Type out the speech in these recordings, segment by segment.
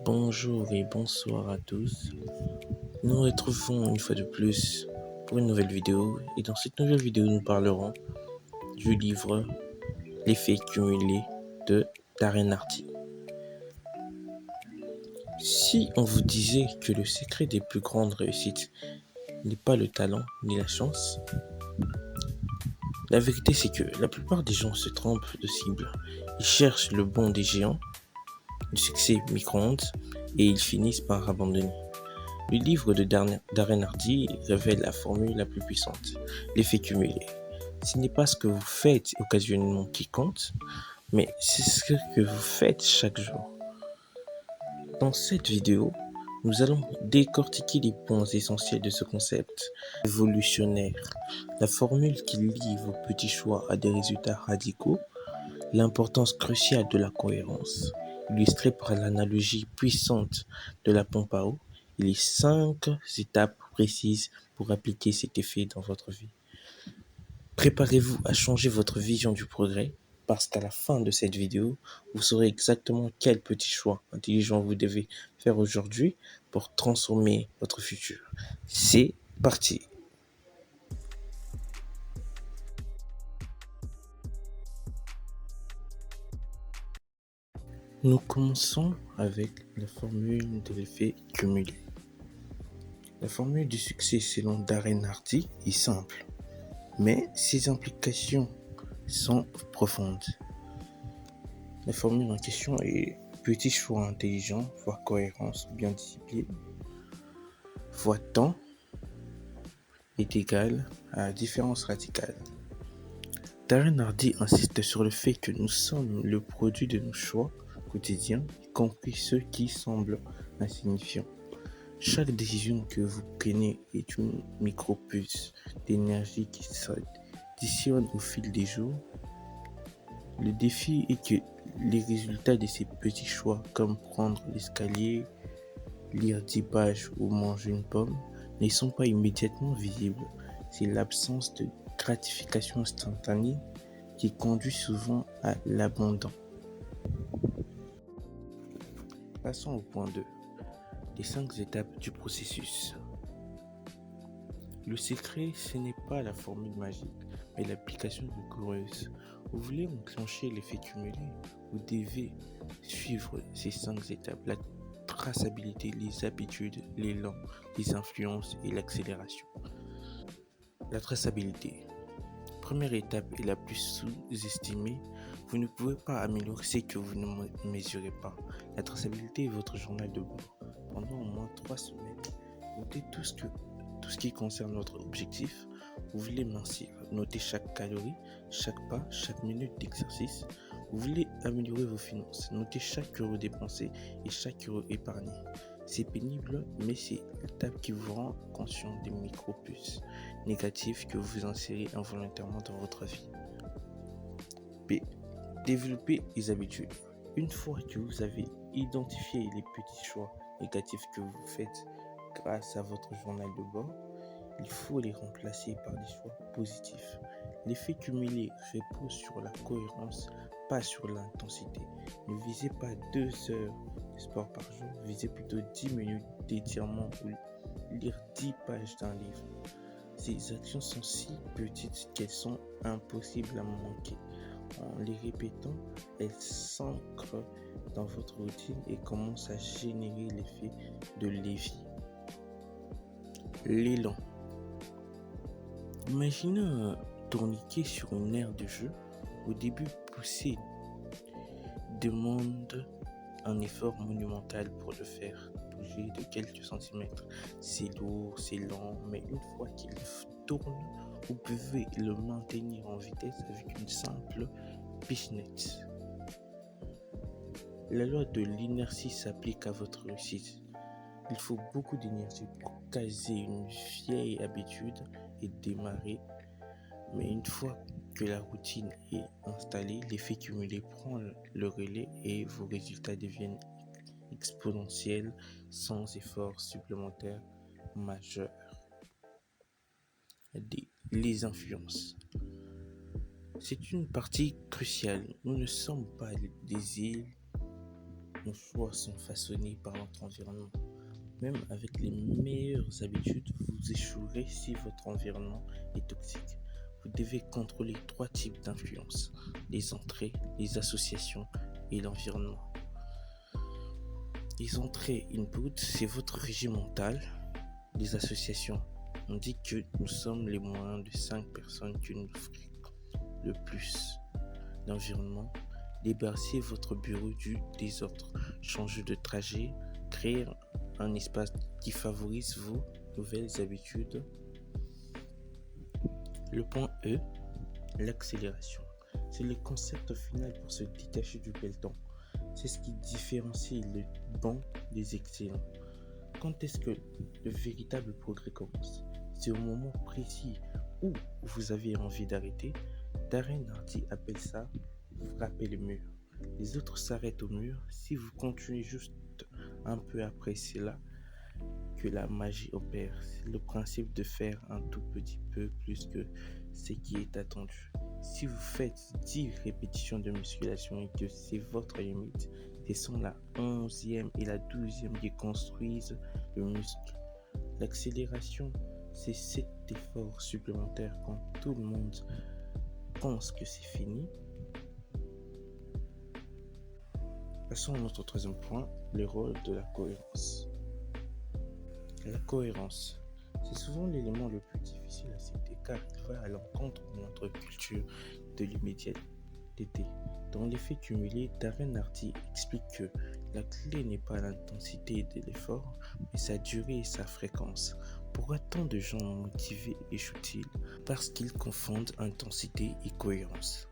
Bonjour et bonsoir à tous. Nous nous retrouvons une fois de plus pour une nouvelle vidéo et dans cette nouvelle vidéo nous parlerons du livre L'effet cumulé de Darren Hardy. Si on vous disait que le secret des plus grandes réussites n'est pas le talent ni la chance, la vérité c'est que la plupart des gens se trompent de cible. Ils cherchent le bond des géants, le succès micro-ondes et ils finissent par abandonner. Le livre de Darren Hardy révèle la formule la plus puissante, l'effet cumulé. Ce n'est pas ce que vous faites occasionnellement qui compte, mais c'est ce que vous faites chaque jour. Dans cette vidéo, nous allons décortiquer les points essentiels de ce concept évolutionnaire, la formule qui lie vos petits choix à des résultats radicaux, l'importance cruciale de la cohérence, illustrée par l'analogie puissante de la pompe à eau, et les 5 étapes précises pour appliquer cet effet dans votre vie. Préparez-vous à changer votre vision du progrès, parce qu'à la fin de cette vidéo, vous saurez exactement quel petit choix intelligent vous devez faire aujourd'hui pour transformer votre futur. C'est parti! Nous commençons avec la formule de l'effet cumulé. La formule du succès selon Darren Hardy est simple, mais ses implications sont profondes. La formule en question est petit choix intelligent, fois cohérence bien disciplinée, fois temps est égal à différence radicale. Darren Hardy insiste sur le fait que nous sommes le produit de nos choix quotidiens, y compris ceux qui semblent insignifiants. Chaque décision que vous prenez est une micro-puce d'énergie qui s'additionne au fil des jours. Le défi est que les résultats de ces petits choix, comme prendre l'escalier, lire 10 pages ou manger une pomme, ne sont pas immédiatement visibles. C'est l'absence de gratification instantanée qui conduit souvent à l'abandon. Passons au point 2. Les 5 étapes du processus. Le secret, ce n'est pas la formule magique, mais l'application rigoureuse. Vous voulez enclencher l'effet cumulé, vous devez suivre ces 5 étapes, la traçabilité, les habitudes, l'élan, les influences et l'accélération. La traçabilité. Première étape et la plus sous-estimée, vous ne pouvez pas améliorer ce que vous ne mesurez pas. La traçabilité est votre journal de bord. Pendant au moins 3 semaines, notez tout ce qui concerne votre objectif. Vous voulez mincir, notez chaque calorie, chaque pas, chaque minute d'exercice. Vous voulez améliorer vos finances, notez chaque euro dépensé et chaque euro épargné. C'est pénible, mais c'est l'étape qui vous rend conscient des micro-puces négatives que vous insérez involontairement dans votre vie. B. Développer les habitudes. Une fois que vous avez identifié les petits choix négatifs que vous faites grâce à votre journal de bord, il faut les remplacer par des choix positifs. L'effet cumulé repose sur la cohérence, pas sur l'intensité. Ne visez pas 2 heures de sport par jour, visez plutôt 10 minutes d'étirement ou lire 10 pages d'un livre. Ces actions sont si petites qu'elles sont impossibles à manquer. En les répétant, elles s'ancrent dans votre routine et commencent à générer l'effet de levier. L'élan. Imaginez un tourniquet sur une aire de jeu. Au début, pousser demande un effort monumental pour le faire bouger de quelques centimètres. C'est lourd, c'est lent, mais une fois qu'il tourne, vous pouvez le maintenir en vitesse avec une simple pichenette. La loi de l'inertie s'applique à votre réussite. Il faut beaucoup d'énergie pour caser une vieille habitude et démarrer, mais une fois que la routine est installée, l'effet cumulé prend le relais et vos résultats deviennent exponentiels sans effort supplémentaire majeur. Les influences. C'est une partie cruciale. Nous ne sommes pas des îles nos choix sont façonnés par notre environnement. Même avec les meilleures habitudes, vous échouerez si votre environnement est toxique. Vous devez contrôler 3 types d'influence: les entrées, les associations et l'environnement. Les entrées input, c'est votre régime mental. Les associations, on dit que nous sommes les moins de 5 personnes que nous fréquentons le plus. L'environnement, débarrassez votre bureau du désordre, changez de trajet, créez un espace qui favorise vos nouvelles habitudes. Le point E, l'accélération. C'est le concept final pour se détacher du peloton. C'est ce qui différencie le bon des excellents. Quand est-ce que le véritable progrès commence? C'est au moment précis où vous avez envie d'arrêter. Darren Hardy appelle ça frapper le mur. Les autres s'arrêtent au mur. Si vous continuez juste un peu après, c'est là que la magie opère. C'est le principe de faire un tout petit peu plus que ce qui est attendu. Si vous faites 10 répétitions de musculation et que c'est votre limite, ce sont la 11e et la 12e qui construisent le muscle. L'accélération, c'est cet effort supplémentaire quand tout le monde pense que c'est fini. Passons à notre troisième point, le rôle de la cohérence. La cohérence, c'est souvent l'élément le plus difficile à citer car il va à l'encontre de notre culture de l'immédiateté. Dans l'effet cumulé, Darren Hardy explique que la clé n'est pas l'intensité de l'effort, mais sa durée et sa fréquence. Pourquoi tant de gens motivés échouent-ils? Parce qu'ils confondent intensité et cohérence.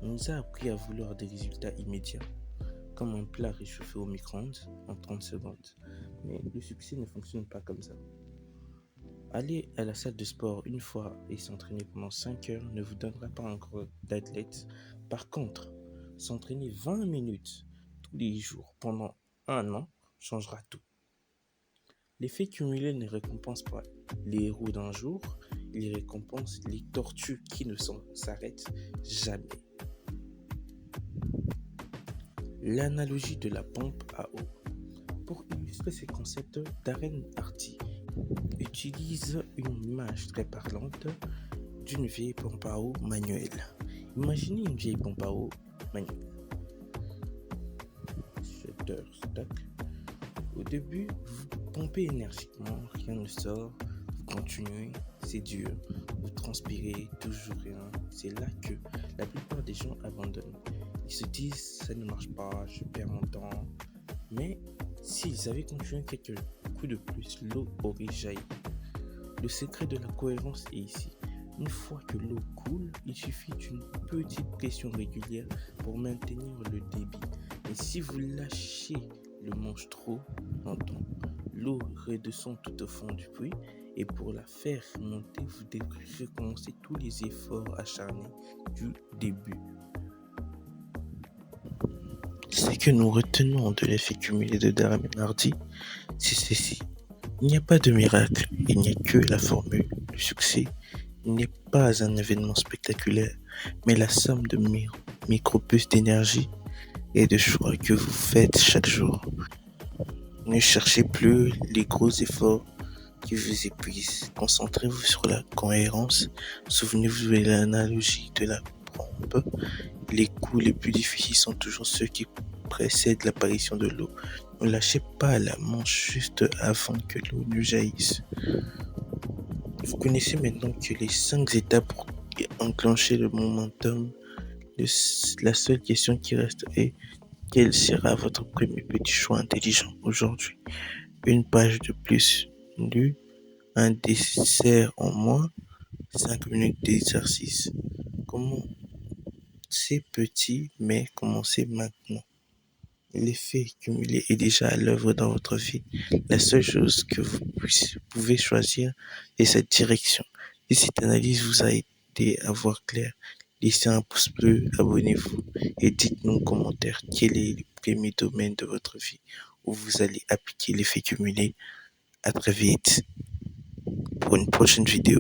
On nous a appris à vouloir des résultats immédiats, comme un plat réchauffé au micro-ondes en 30 secondes. Mais le succès ne fonctionne pas comme ça. Aller à la salle de sport une fois et s'entraîner pendant 5 heures ne vous donnera pas un corps d'athlète. Par contre, s'entraîner 20 minutes tous les jours pendant 1 an changera tout. L'effet cumulé ne récompense pas les héros d'un jour, il récompense les tortues qui ne s'arrêtent jamais. L'analogie de la pompe à eau. Pour illustrer ces concepts, Darren Hardy utilise une image très parlante d'une vieille pompe à eau manuelle. Imaginez une vieille pompe à eau manuelle. Shutterstock. Au début, vous pompez énergiquement, rien ne sort, vous continuez, c'est dur, vous transpirez, toujours rien. C'est là que la plupart des gens abandonnent. Ils se disent, ça ne marche pas, je perds mon temps. Mais s'ils avaient continué quelques coups de plus, l'eau aurait jailli. Le secret de la cohérence est ici. Une fois que l'eau coule, il suffit d'une petite pression régulière pour maintenir le débit. Et si vous lâchez le manche trop longtemps, l'eau redescend tout au fond du puits et pour la faire monter, vous devrez recommencer tous les efforts acharnés du début. Ce que nous retenons de l'effet cumulé de Darren Hardy, c'est ceci. Il n'y a pas de miracle, il n'y a que la formule du succès. Il n'est pas un événement spectaculaire, mais la somme de micro-puces d'énergie et de choix que vous faites chaque jour. Ne cherchez plus les gros efforts qui vous épuisent. Concentrez-vous sur la cohérence. Souvenez-vous de l'analogie de la pompe. Les coups les plus difficiles sont toujours ceux qui précèdent l'apparition de l'eau. Ne lâchez pas la manche juste avant que l'eau ne jaillisse. Vous connaissez maintenant que les 5 étapes pour enclencher le momentum. La seule question qui reste est: quel sera votre premier petit choix intelligent aujourd'hui? Une page de plus lue, un dessert en moins, 5 minutes d'exercice. Commencez petit, mais commencez maintenant. L'effet cumulé est déjà à l'œuvre dans votre vie. La seule chose que vous pouvez choisir est cette direction. Si cette analyse vous a aidé à voir clair, laissez un pouce bleu, abonnez-vous et dites-nous en commentaire quel est le premier domaine de votre vie où vous allez appliquer l'effet cumulé. À très vite pour une prochaine vidéo.